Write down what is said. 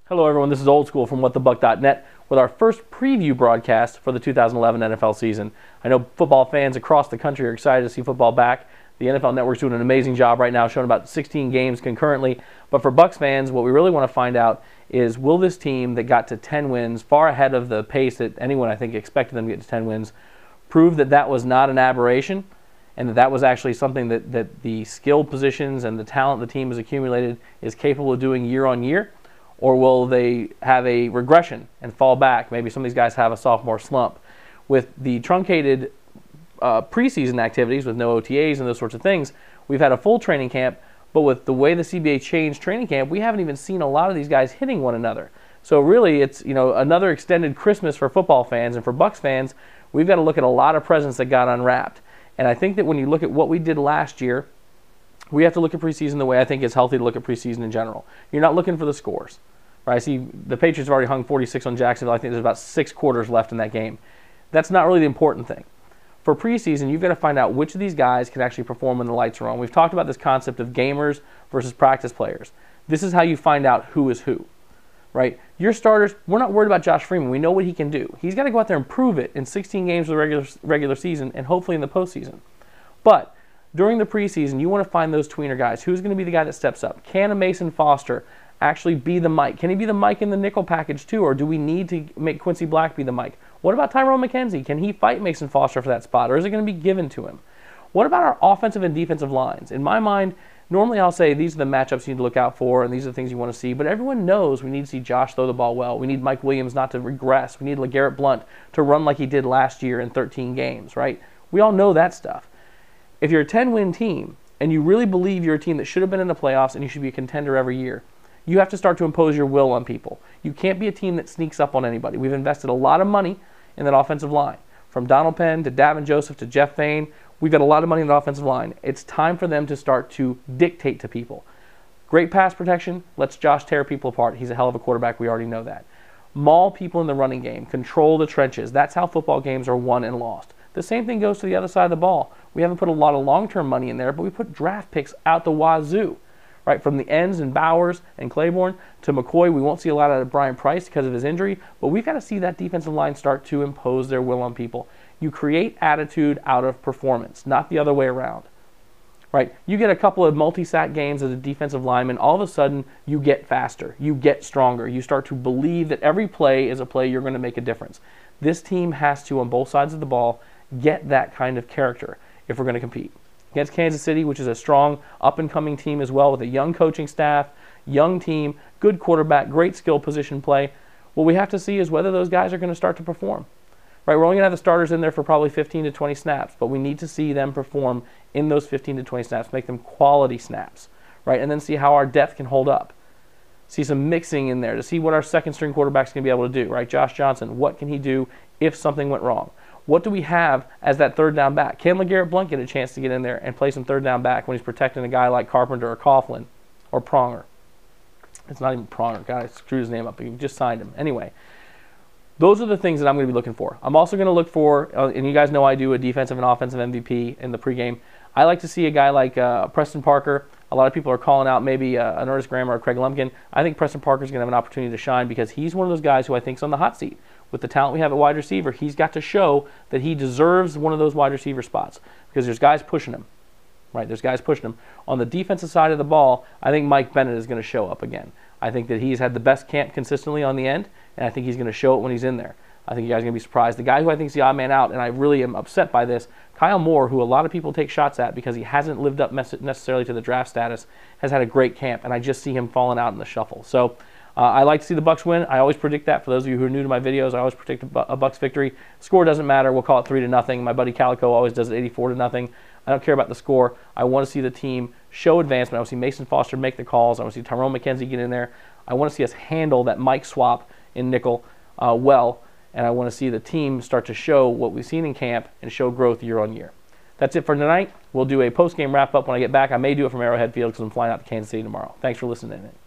Hello everyone, this is Old School from WhatTheBuck.net with our first preview broadcast for the 2011 NFL season. I know football fans across the country are excited to see football back. The NFL Network's doing an amazing job right now, showing about 16 games concurrently. But for Bucs fans, what we really want to find out is, will this team that got to 10 wins, far ahead of the pace that anyone I think expected them to get to 10 wins, prove that that was not an aberration and that was actually something that the skill positions and the talent the team has accumulated is capable of doing year on year? Or will they have a regression and fall back? Maybe some of these guys have a sophomore slump. With the truncated preseason activities with no OTAs and those sorts of things, we've had a full training camp, but with the way the CBA changed training camp, we haven't even seen a lot of these guys hitting one another. So really, it's another extended Christmas for football fans, and for Bucs fans, we've got to look at a lot of presents that got unwrapped. And I think that when you look at what we did last year, we have to look at preseason the way I think it's healthy to look at preseason in general. You're not looking for the scores. Right? I see the Patriots have already hung 46 on Jacksonville. I think there's about 6 quarters left in that game. That's not really the important thing. For preseason, you've got to find out which of these guys can actually perform when the lights are on. We've talked about this concept of gamers versus practice players. This is how you find out who is who. Right? Your starters, we're not worried about Josh Freeman. We know what he can do. He's got to go out there and prove it in 16 games of the regular season and hopefully in the postseason. But during the preseason, you want to find those tweener guys. Who's going to be the guy that steps up? Can a Mason Foster actually be the Mike? Can he be the Mike in the nickel package too, or do we need to make Quincy Black be the Mike? What about Tyrone McKenzie? Can he fight Mason Foster for that spot, or is it going to be given to him? What about our offensive and defensive lines? In my mind, normally I'll say these are the matchups you need to look out for, and these are the things you want to see, but everyone knows we need to see Josh throw the ball well. We need Mike Williams not to regress. We need LeGarrette Blount to run like he did last year in 13 games, right? We all know that stuff. If you're a 10-win team, and you really believe you're a team that should have been in the playoffs and you should be a contender every year, you have to start to impose your will on people. You can't be a team that sneaks up on anybody. We've invested a lot of money in that offensive line. From Donald Penn to Davin Joseph to Jeff Fain, we've got a lot of money in the offensive line. It's time for them to start to dictate to people. Great pass protection lets Josh tear people apart. He's a hell of a quarterback. We already know that. Maul people in the running game. Control the trenches. That's how football games are won and lost. The same thing goes to the other side of the ball. We haven't put a lot of long-term money in there, but we put draft picks out the wazoo. Right, from the ends and Bowers and Claiborne to McCoy, we won't see a lot out of Brian Price because of his injury, but we've got to see that defensive line start to impose their will on people. You create attitude out of performance, not the other way around. Right? You get a couple of multi-sack games as a defensive lineman, all of a sudden you get faster, you get stronger, you start to believe that every play is a play you're going to make a difference. This team has to, on both sides of the ball, get that kind of character if we're going to compete. Against Kansas City, which is a strong, up-and-coming team as well, with a young coaching staff, young team, good quarterback, great skill position play. What we have to see is whether those guys are going to start to perform. Right, we're only going to have the starters in there for probably 15 to 20 snaps, but we need to see them perform in those 15 to 20 snaps, make them quality snaps, right, and then see how our depth can hold up. See some mixing in there to see what our second-string quarterback's going to be able to do, right? Josh Johnson, what can he do if something went wrong? What do we have as that third down back? Can LeGarrette Blount get a chance to get in there and play some third down back when he's protecting a guy like Carpenter or Coughlin or Pronger? It's not even Pronger. God, I screwed his name up. He just signed him. Anyway, those are the things that I'm going to be looking for. I'm also going to look for, and you guys know I do a defensive and offensive MVP in the pregame. I like to see a guy like Preston Parker. A lot of people are calling out maybe an Ernest Graham or a Craig Lumpkin. I think Preston Parker's going to have an opportunity to shine because he's one of those guys who I think is on the hot seat. With the talent we have at wide receiver, he's got to show that he deserves one of those wide receiver spots because there's guys pushing him. Right? There's guys pushing him. On the defensive side of the ball, I think Mike Bennett is going to show up again. I think that he's had the best camp consistently on the end, and I think he's going to show it when he's in there. I think you guys are going to be surprised. The guy who I think is the odd man out, and I really am upset by this, Kyle Moore, who a lot of people take shots at because he hasn't lived up necessarily to the draft status, has had a great camp, and I just see him falling out in the shuffle. So I like to see the Bucs win. I always predict that. For those of you who are new to my videos, I always predict a Bucs victory. Score doesn't matter. We'll call it 3-0. My buddy Calico always does it 84-0. I don't care about the score. I want to see the team show advancement. I want to see Mason Foster make the calls. I want to see Tyrone McKenzie get in there. I want to see us handle that Mike swap in nickel well, and I want to see the team start to show what we've seen in camp and show growth year on year. That's it for tonight. We'll do a post-game wrap-up when I get back. I may do it from Arrowhead Field because I'm flying out to Kansas City tomorrow. Thanks for listening in.